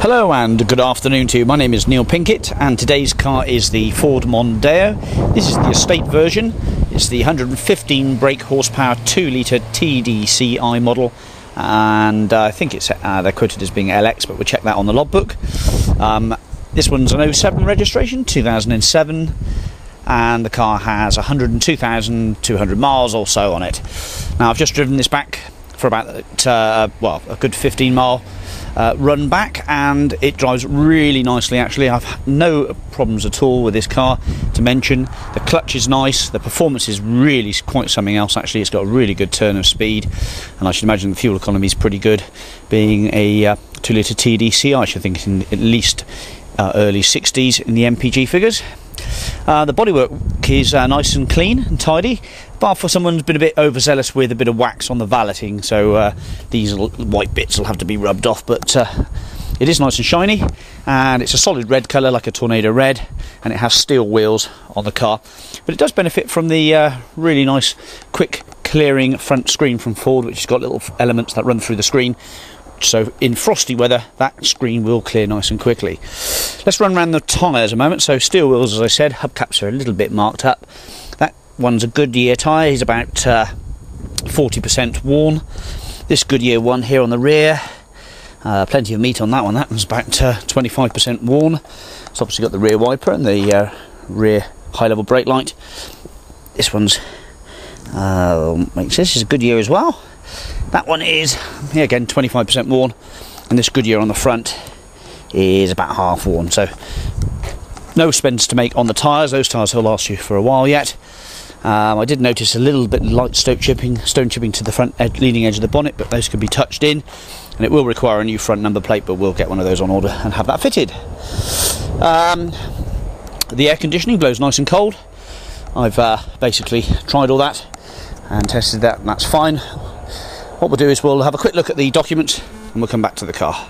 Hello and good afternoon to you. My name is Neil Pinkett and today's car is the Ford Mondeo. This is the estate version. It's the 115 brake horsepower 2 litre tdci model, and I think it's they're quoted as being LX, but we'll check that on the logbook. This one's an 07 registration, 2007, and the car has 102,200 miles or so on it. Now I've just driven this back for about a good 15 mile run back, and it drives really nicely. Actually, I've had no problems at all with this car to mention. The clutch is nice, the performance is really quite something else. Actually, it's got a really good turn of speed, and I should imagine the fuel economy is pretty good, being a 2 litre TDCi. I should think in at least early 60s in the MPG figures. The bodywork is nice and clean and tidy, bar for someone who's been a bit overzealous with a bit of wax on the valeting, so these white bits will have to be rubbed off, but it is nice and shiny, and it's a solid red colour like a tornado red, and it has steel wheels on the car. But it does benefit from the really nice quick clearing front screen from Ford, which has got little elements that run through the screen, so in frosty weather that screen will clear nice and quickly. Let's run around the tyres a moment. So steel wheels, as I said, hubcaps are a little bit marked up. That one's a Goodyear tyre, he's about 40% worn. This Goodyear one here on the rear, plenty of meat on that one. That one's about 25% worn. It's obviously got the rear wiper and the rear high level brake light. This one's this is a Goodyear as well. That one is, yeah, again 25% worn, and this Goodyear on the front is about half worn. So no spends to make on the tyres. Those tyres will last you for a while yet. I did notice a little bit light stone chipping to the front leading edge of the bonnet, but those could be touched in, and it will require a new front number plate, but we'll get one of those on order and have that fitted. The air conditioning blows nice and cold. I've basically tried all that and tested that, and that's fine. What we'll do is we'll have a quick look at the documents and we'll come back to the car.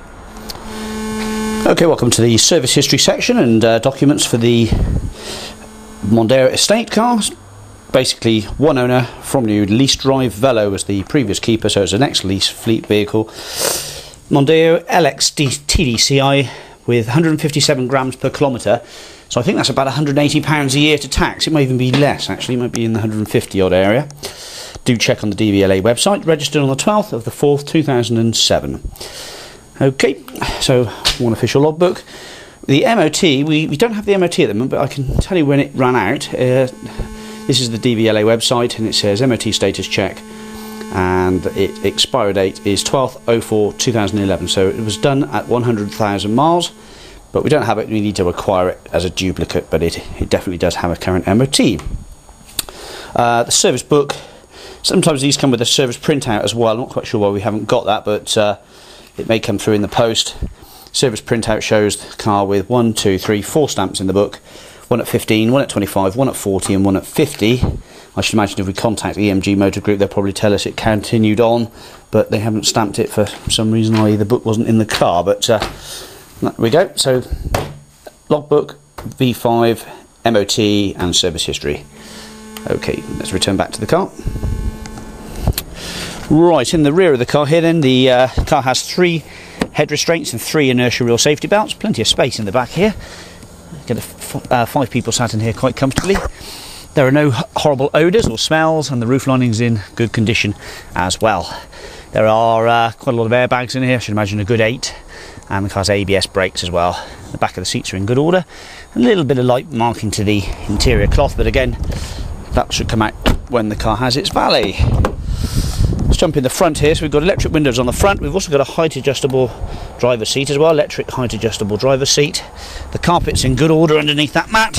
Okay, welcome to the service history section and documents for the Mondeo estate cars. Basically, one owner from new, lease drive Velo as the previous keeper, so it's an ex-lease fleet vehicle. Mondeo LX TDCi with 157 grams per kilometre, so I think that's about £180 a year to tax. It may even be less, actually, it might be in the 150 odd area. Do check on the DVLA website. Registered on the 12th of the 4th 2007. Okay, so one official logbook. The MOT, we don't have the MOT at the moment, but I can tell you when it ran out. This is the DVLA website, and it says MOT status check, and its expiry date is 12/04/2011, so it was done at 100,000 miles, but we don't have it. We need to acquire it as a duplicate, but it definitely does have a current MOT. The service book, sometimes these come with a service printout as well. I'm not quite sure why we haven't got that, but it may come through in the post. Service printout shows the car with 1, 2, 3, 4 stamps in the book. One at 15, one at 25, one at 40 and one at 50. I should imagine if we contact EMG Motor Group, they'll probably tell us it continued on, but they haven't stamped it for some reason, i.e. the book wasn't in the car. But there we go. So logbook, V5, MOT and service history. Okay, let's return back to the car. Right, in the rear of the car here then, the car has 3 head restraints and 3 inertia reel safety belts. Plenty of space in the back here. Get 5 people sat in here quite comfortably. There are no horrible odours or smells, and the roof lining's in good condition as well. There are quite a lot of airbags in here, I should imagine a good 8, and the car's ABS brakes as well. The back of the seats are in good order. A little bit of light marking to the interior cloth, but again, that should come out when the car has its valet. Let's jump in the front here. So we've got electric windows on the front. We've also got a height adjustable driver's seat as well, electric height adjustable driver's seat. The carpet's in good order underneath that mat,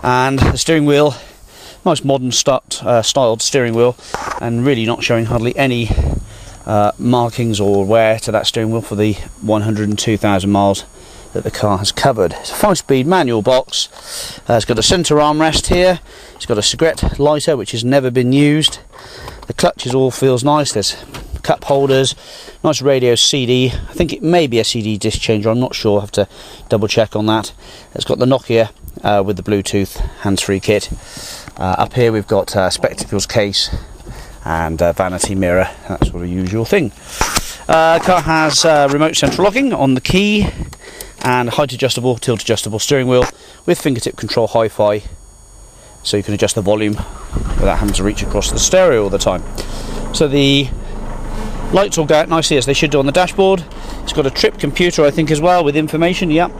and the steering wheel, nice modern styled steering wheel, and really not showing hardly any markings or wear to that steering wheel for the 102,000 miles that the car has covered. It's a 5-speed manual box. It's got a centre armrest here. It's got a cigarette lighter which has never been used. The clutches all feels nice. There's cup holders, nice radio CD. I think it may be a CD disc changer, I'm not sure, I'll have to double check on that. It's got the Nokia with the Bluetooth hands-free kit. Up here we've got a spectacles case and a vanity mirror, that sort of usual thing. Car has remote central locking on the key and height adjustable, tilt adjustable steering wheel with fingertip control hi-fi, so you can adjust the volume without having to reach across the stereo all the time. So the lights all go out nicely as they should do on the dashboard. It's got a trip computer, I think, as well, with information, yep,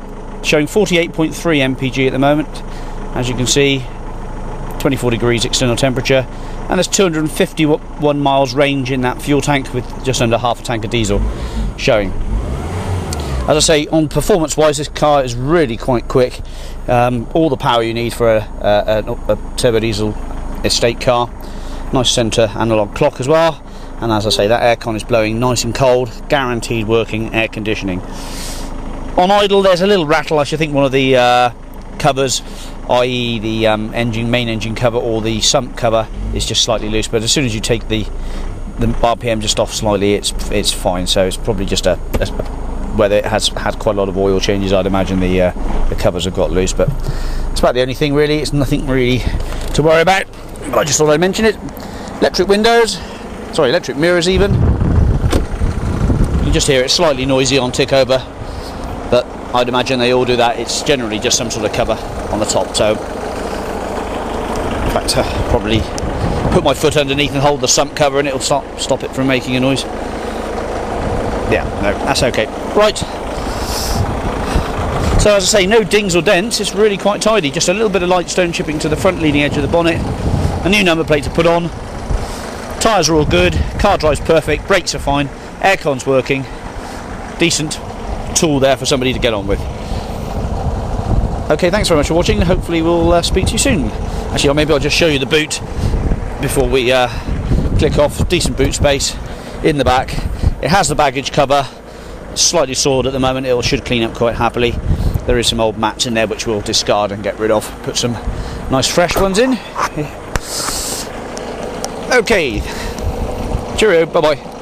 showing 48.3 mpg at the moment, as you can see, 24 degrees external temperature, and there's 251 miles range in that fuel tank with just under half a tank of diesel showing. As I say, on performance wise, this car is really quite quick. All the power you need for a turbo diesel estate car. Nice centre analogue clock as well, and as I say, that aircon is blowing nice and cold, guaranteed working air conditioning. On idle there's a little rattle. I should think one of the covers, i.e. the main engine cover or the sump cover, is just slightly loose, but as soon as you take the RPM just off slightly, it's fine. So it's probably just whether it has had quite a lot of oil changes, I'd imagine the covers have got loose, but it's about the only thing really. It's nothing really to worry about, but I just thought I'd mention it. Electric windows, sorry, electric mirrors even. You can just hear it slightly noisy on tick over, but I'd imagine they all do that. It's generally just some sort of cover on the top. So in fact, probably put my foot underneath and hold the sump cover and it'll stop it from making a noise. Yeah, no, that's okay. Right, so as I say, no dings or dents. It's really quite tidy. Just a little bit of light stone chipping to the front leading edge of the bonnet, a new number plate to put on, tyres are all good, car drives perfect, brakes are fine, aircon's working, decent tool there for somebody to get on with. Okay, thanks very much for watching. Hopefully we'll speak to you soon. Actually, maybe I'll just show you the boot before we click off. Decent boot space in the back. It has the baggage cover, slightly soiled at the moment. It should clean up quite happily. There is some old mats in there which we'll discard and get rid of. Put some nice fresh ones in. Okay, cheerio, bye bye.